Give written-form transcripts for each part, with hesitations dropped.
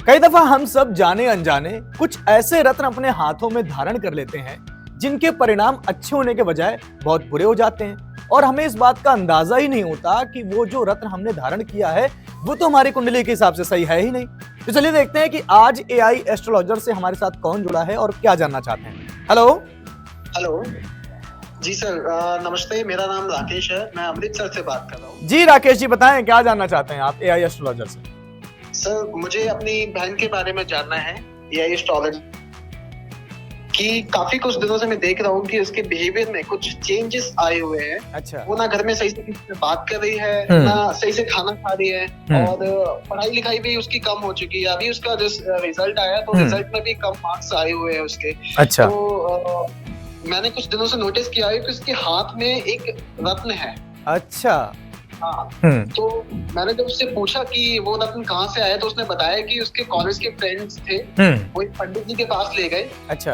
कई दफा हम सब जाने अनजाने कुछ ऐसे रत्न अपने हाथों में धारण कर लेते हैं जिनके परिणाम अच्छे होने के बजाय बहुत बुरे हो जाते हैं और हमें इस बात का अंदाजा ही नहीं होता कि वो जो रत्न हमने धारण किया है वो तो हमारी कुंडली के हिसाब से सही है ही नहीं। तो चलिए देखते हैं कि आज एआई एस्ट्रोलॉजर से हमारे साथ कौन जुड़ा है और क्या जानना चाहते हैं। हेलो। हेलो जी सर, नमस्ते। मेरा नाम राकेश है, मैं अमृतसर से बात कर रहा हूँ। जी राकेश जी, बताएं क्या जानना चाहते हैं आप एआई एस्ट्रोलॉजर से। सर, मुझे अपनी बहन के बारे में जानना है एआई एस्ट्रोलॉजी कि काफी कुछ दिनों से मैं देख रहा हूँ कि उसके बिहेवियर में कुछ चेंजेस आए हुए हैं। अच्छा। वो ना घर में सही से किसी से बात कर रही है, ना सही से खाना खा रही है और पढ़ाई लिखाई भी उसकी कम हो चुकी है। अभी उसका रिजल्ट आया तो रिजल्ट में भी कम मार्क्स आए हुए हैं उसके। अच्छा। तो मैंने कुछ दिनों से नोटिस किया है कि उसके हाथ में एक रत्न है। अच्छा। हाँ। तो मैंने जब उससे पूछा कि वो रत्न कहाँ से आया तो उसने बताया कि उसके कॉलेज के फ्रेंड्स थे, वो एक पंडित जी के पास ले गए। अच्छा।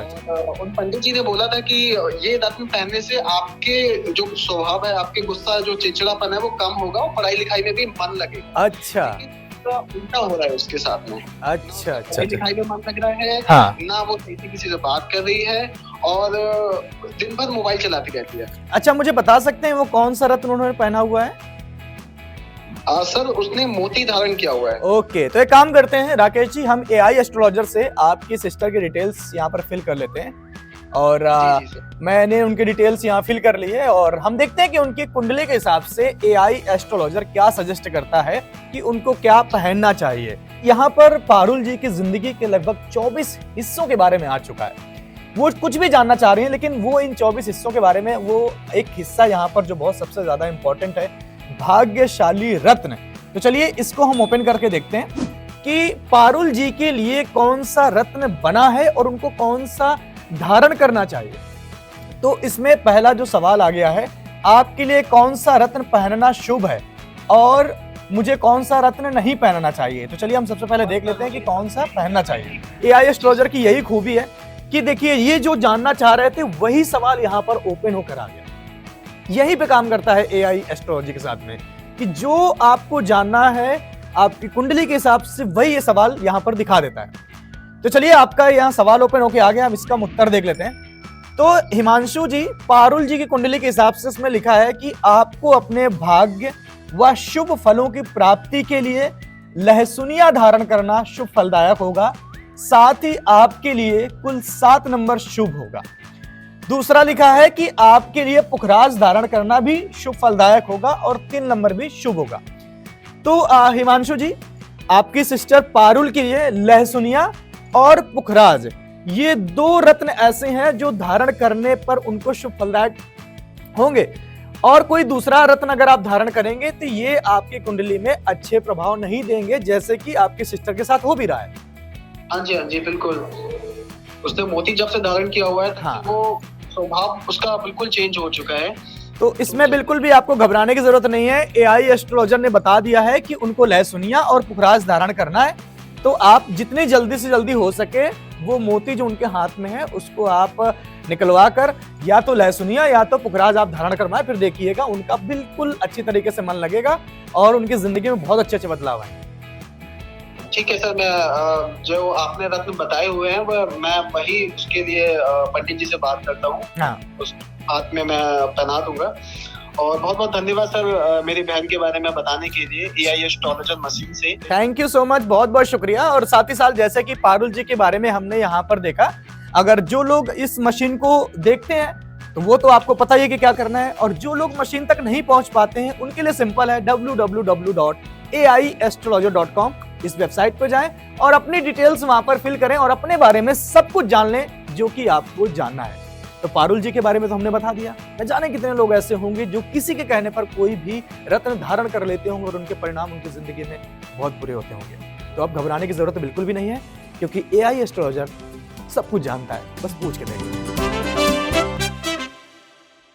उन पंडित जी ने बोला था कि ये रत्न पहनने से आपके जो स्वभाव है, आपके गुस्सा, जो चिड़चिड़ापन है वो कम होगा और पढ़ाई लिखाई में भी मन लगेगा। अच्छा। उल्टा हो रहा है उसके साथ में। अच्छा। अच्छा। पढ़ाई लिखाई में मन लग रहा है। हाँ। ना वो किसी से बात कर रही है और दिन भर मोबाइल चलाती रहती है। अच्छा, मुझे बता सकते हैं वो कौन सा रत्न उन्होंने पहना हुआ है? सर, उसने मोती धारण किया हुआ है। ओके, तो एक काम करते हैं राकेश जी, हम एआई एस्ट्रोलॉजर से आपकी सिस्टर की डिटेल्स यहाँ पर फिल कर लेते हैं और मैंने उनकी डिटेल्स यहाँ फिल कर ली है और हम देखते हैं कि उनकी कुंडली के हिसाब से एआई एस्ट्रोलॉजर क्या सजेस्ट करता है कि उनको क्या पहनना चाहिए। यहाँ पर पारुल जी की जिंदगी के लगभग 24 हिस्सों के बारे में आ चुका है। वो कुछ भी जानना चाह रही हैं, लेकिन वो इन 24 हिस्सों के बारे में वो एक हिस्सा यहाँ पर जो बहुत सबसे ज्यादा इंपॉर्टेंट है, भाग्यशाली रत्न। तो चलिए इसको हम ओपन करके देखते हैं कि पारुल जी के लिए कौन सा रत्न बना है और उनको कौन सा धारण करना चाहिए। तो इसमें पहला जो सवाल आ गया है, आपके लिए कौन सा रत्न पहनना शुभ है और मुझे कौन सा रत्न नहीं पहनना चाहिए। तो चलिए हम सबसे पहले देख लेते हैं कि कौन सा पहनना चाहिए। एआई एस्ट्रोलॉजर की यही खूबी है कि देखिए, ये जो जानना चाह रहे थे वही सवाल यहां पर ओपन होकर आ गया। यही पे काम करता है एआई एस्ट्रोलॉजी के साथ में कि जो आपको जानना है आपकी कुंडली के हिसाब से वही ये सवाल यहां पर दिखा देता है। तो चलिए आपका यहाँ सवाल ओपन होके आ गया, हम इसका उत्तर देख लेते हैं। तो हिमांशु जी, पारुल जी की कुंडली के हिसाब से इसमें लिखा है कि आपको अपने भाग्य व शुभ फलों की प्राप्ति के लिए लहसुनिया धारण करना शुभ फलदायक होगा। साथ ही आपके लिए कुल 7 नंबर शुभ होगा। दूसरा लिखा है कि आपके लिए पुखराज धारण करना भी शुभ फलदायक होगा और 3 नंबर भी शुभ होगा। तो हिमांशु जी, आपकी सिस्टर पारुल के लिए लहसुनिया और पुखराज, ये 2 रत्न ऐसे हैं जो धारण करने पर उनको शुभ फलदायक होंगे और कोई दूसरा रत्न अगर आप धारण करेंगे तो ये आपकी कुंडली में अच्छे प्रभाव नहीं देंगे, जैसे कि आपकी सिस्टर के साथ हो भी रहा है। हाँ जी, बिल्कुल। उसने मोती जब से धारण किया हुआ है, हाँ, वो स्वभाव उसका बिल्कुल चेंज हो चुका है। तो इसमें बिल्कुल भी आपको घबराने की जरूरत नहीं है। एआई एस्ट्रोलॉजर ने बता दिया है कि उनको लहसुनिया और पुखराज धारण करना है। तो आप जितनी जल्दी से जल्दी हो सके वो मोती जो उनके हाथ में है उसको आप निकलवा कर या तो लहसुनिया या तो पुखराज आप धारण करवाएं, फिर देखिएगा उनका बिल्कुल अच्छी तरीके से मन लगेगा और उनकी जिंदगी में बहुत अच्छे बदलाव आएंगे। ठीक है सर, मैं जो आपने रत्न बताए हुए हैं मैं वही उसके लिए पंडित जी से बात करता हूँ। हाँ। उस हाथ में मैं पहना दूंगा। और बहुत बहुत धन्यवाद सर मेरी बहन के बारे में बताने के लिए एआई एस्ट्रोलॉजर मशीन से। थैंक यू सो मच, बहुत बहुत शुक्रिया। और साथ ही साथ जैसे कि पारुल जी के बारे में हमने यहाँ पर देखा, अगर जो लोग इस मशीन को देखते हैं तो वो तो आपको पता ही है कि क्या करना है, और जो लोग मशीन तक नहीं पहुंच पाते हैं उनके लिए सिंपल है, www.aiastrologer.com। इस वेबसाइट पर जाएं और अपनी डिटेल्स वहां पर फिल करें और अपने बारे में सब कुछ जान लें जो कि आपको जानना है। तो पारुल जी के बारे में तो हमने बता दिया, न जाने कितने लोग ऐसे होंगे जो किसी के कहने पर कोई भी रत्न धारण कर लेते होंगे और उनके परिणाम उनकी जिंदगी में बहुत बुरे होते होंगे। तो अब घबराने की जरूरत बिल्कुल भी नहीं है, क्योंकि एआई एस्ट्रोलॉजर सब कुछ जानता है, बस पूछ के देखिए।